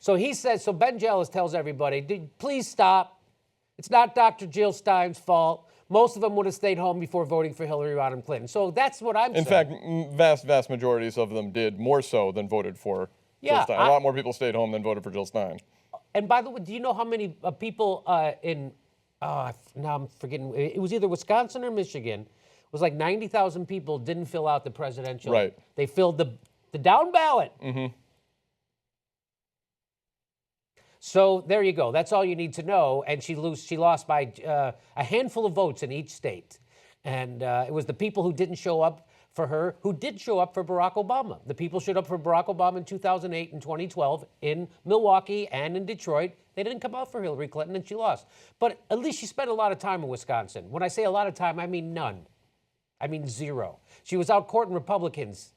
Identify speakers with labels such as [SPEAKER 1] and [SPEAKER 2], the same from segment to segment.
[SPEAKER 1] So he says, so Ben Jealous tells everybody, please stop. It's not Dr. Jill Stein's fault. Most of them would have stayed home before voting for Hillary Rodham Clinton. So that's what I'm saying.
[SPEAKER 2] In fact, vast majorities of them did more so than voted for Jill Stein. A lot more people stayed home than voted for Jill Stein.
[SPEAKER 1] And by the way, do you know how many people now I'm forgetting, it was either Wisconsin or Michigan. It was like 90,000 people didn't fill out the presidential.
[SPEAKER 2] Right.
[SPEAKER 1] They filled the down ballot.
[SPEAKER 2] Mm-hmm.
[SPEAKER 1] So there you go. That's all you need to know. And she lost by a handful of votes in each state. And it was the people who didn't show up for her who did show up for Barack Obama. The people showed up for Barack Obama in 2008 and 2012 in Milwaukee and in Detroit. They didn't come out for Hillary Clinton, and she lost. But at least she spent a lot of time in Wisconsin. When I say a lot of time, I mean none. I mean zero. She was out courting Republicans.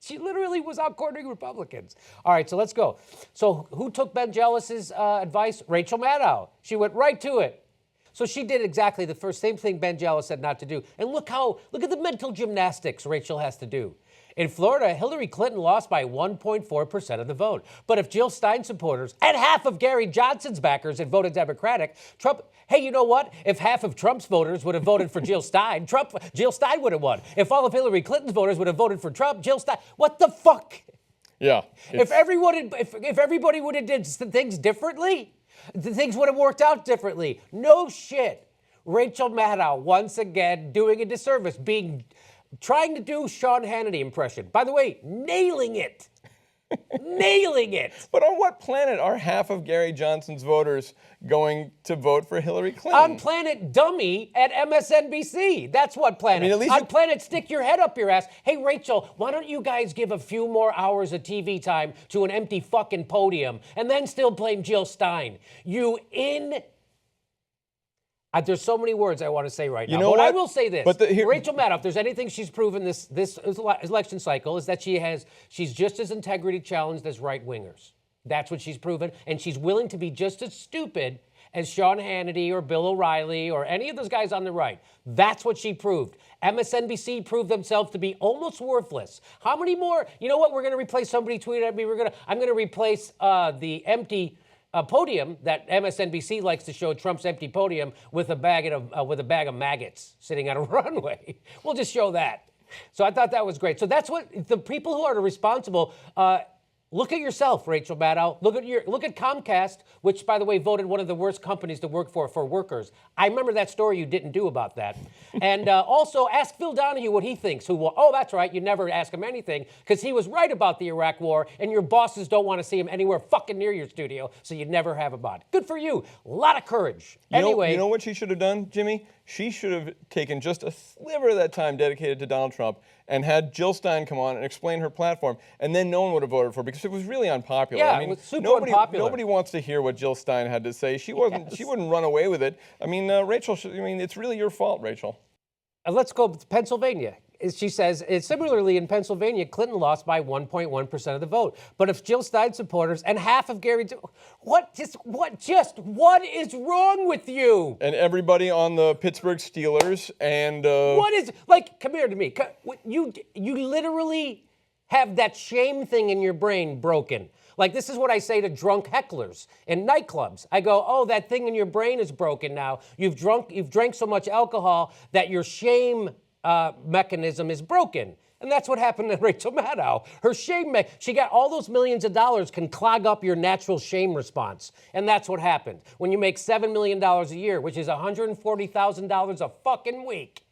[SPEAKER 1] She literally was out courting Republicans. All right, so let's go. So who took Ben Jealous's advice? Rachel Maddow. She went right to it. So she did exactly the same thing Ben Jealous said not to do. And look at the mental gymnastics Rachel has to do. In Florida, Hillary Clinton lost by 1.4% of the vote. But if Jill Stein supporters and half of Gary Johnson's backers had voted Democratic, hey, you know what? If half of Trump's voters would have voted for Jill Stein, Jill Stein would have won. If all of Hillary Clinton's voters would have voted for Trump, Jill Stein, what the fuck?
[SPEAKER 2] Yeah.
[SPEAKER 1] If everybody would have did things differently, things would have worked out differently. No shit. Rachel Maddow, once again, doing a disservice, trying to do Sean Hannity impression. By the way, nailing it. Nailing it.
[SPEAKER 2] But on what planet are half of Gary Johnson's voters going to vote for Hillary Clinton?
[SPEAKER 1] On planet dummy at MSNBC. That's what planet. I mean, at least on planet stick your head up your ass. Hey, Rachel, why don't you guys give a few more hours of TV time to an empty fucking podium and then still blame Jill Stein? There's so many words I want to say right now. But I will say this. Rachel Maddow, if there's anything she's proven this election cycle, is that she's just as integrity challenged as right-wingers. That's what she's proven. And she's willing to be just as stupid as Sean Hannity or Bill O'Reilly or any of those guys on the right. That's what she proved. MSNBC proved themselves to be almost worthless. How many more? You know what? We're going to replace, somebody tweeted at me, I'm going to replace the empty podium that MSNBC likes to show, Trump's empty podium, with a bag of maggots sitting on a runway. We'll just show that. So I thought that was great. So that's what the people who are responsible. Look at yourself, Rachel Maddow. Look at Comcast, which, by the way, voted one of the worst companies to work for workers. I remember that story you didn't do about that. And also, ask Phil Donahue what he thinks. Oh, that's right. You never ask him anything because he was right about the Iraq War, and your bosses don't want to see him anywhere fucking near your studio, so you never have him on. Good for you. A lot of courage.
[SPEAKER 2] You know what she should have done, Jimmy? She should have taken just a sliver of that time dedicated to Donald Trump and had Jill Stein come on and explain her platform, and then no one would have voted for her because it was really unpopular.
[SPEAKER 1] Yeah, it was super unpopular.
[SPEAKER 2] Nobody wants to hear what Jill Stein had to say. She wouldn't run away with it. I mean, Rachel, it's really your fault, Rachel.
[SPEAKER 1] Let's go to Pennsylvania. She says, similarly in Pennsylvania, Clinton lost by 1.1% of the vote. But if Jill Stein supporters and half of Gary, what is wrong with you?
[SPEAKER 2] And everybody on the Pittsburgh Steelers and
[SPEAKER 1] come here to me. You literally have that shame thing in your brain broken. Like, this is what I say to drunk hecklers in nightclubs. I go, oh, that thing in your brain is broken now. You've drank so much alcohol that your shame mechanism is broken. And that's what happened to Rachel Maddow. Her shame, she got all those millions of dollars can clog up your natural shame response. And that's what happened. When you make $7 million a year, which is $140,000 a fucking week,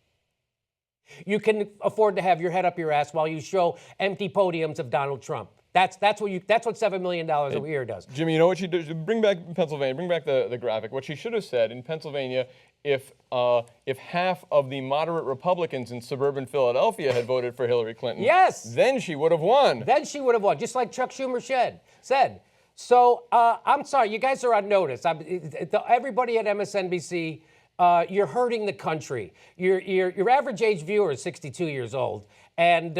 [SPEAKER 1] you can afford to have your head up your ass while you show empty podiums of Donald Trump. That's what $7 million a year does.
[SPEAKER 2] Jimmy, you know what she did? Bring back Pennsylvania. Bring back the graphic. What she should have said in Pennsylvania, if half of the moderate Republicans in suburban Philadelphia had voted for Hillary Clinton,
[SPEAKER 1] yes,
[SPEAKER 2] then she would have won.
[SPEAKER 1] Then she would have won, just like Chuck Schumer said. So I'm sorry, you guys are on notice. Everybody at MSNBC. You're hurting the country. Your average age viewer is 62 years old, and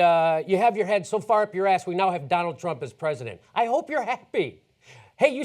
[SPEAKER 1] you have your head so far up your ass. We now have Donald Trump as president. I hope you're happy. Hey, you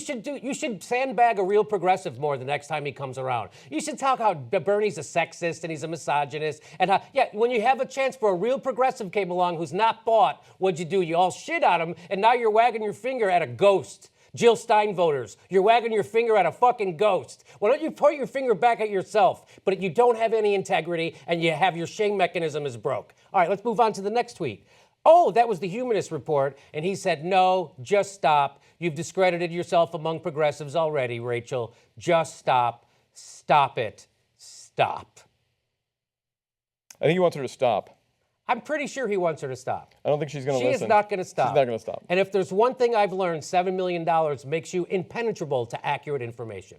[SPEAKER 1] should sandbag a real progressive more the next time he comes around. You should talk how Bernie's a sexist and he's a misogynist, and how when you have a chance for a real progressive came along who's not bought, what'd you do? You all shit on him, and now you're wagging your finger at a ghost. Jill Stein voters, you're wagging your finger at a fucking ghost. Why don't you point your finger back at yourself? But you don't have any integrity and you have your shame mechanism is broke. All right, let's move on to the next tweet. Oh, that was the Humanist Report. And he said, no, just stop. You've discredited yourself among progressives already, Rachel. Just stop. Stop it. Stop.
[SPEAKER 2] I think he wants her to stop.
[SPEAKER 1] I'm pretty sure he wants her to stop.
[SPEAKER 2] I don't think she's going to listen.
[SPEAKER 1] She is not going to stop.
[SPEAKER 2] She's not going to stop.
[SPEAKER 1] And if there's one thing I've learned, $7 million makes you impenetrable to accurate information.